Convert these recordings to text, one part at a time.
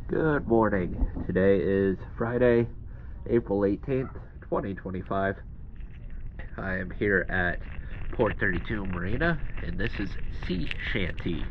Good morning. Today is Friday, April 18th, 2025. I am here at Port 32 Marina, and this is Sea Shanty.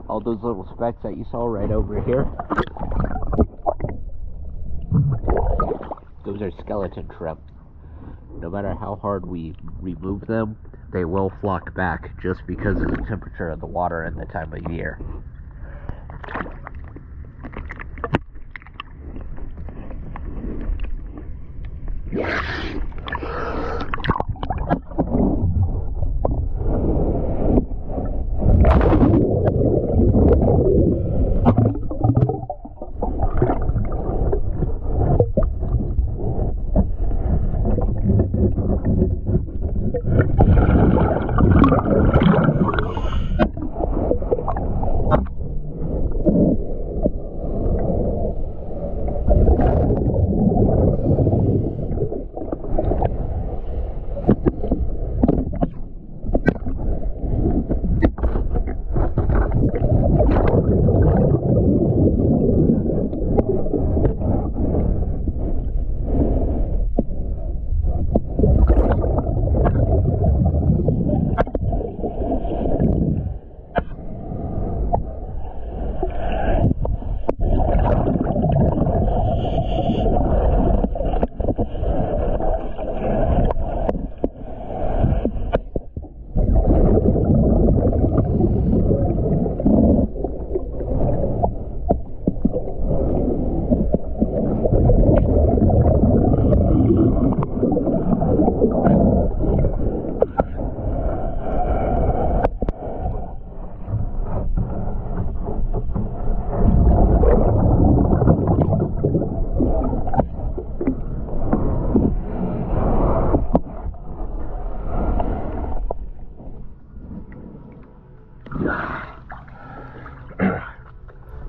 All those little specks that you saw right over here, those are skeleton shrimp. No matter how hard we remove them, they will flock back just because of the temperature of the water and the time of year.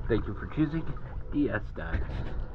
Thank you for choosing DS Dive.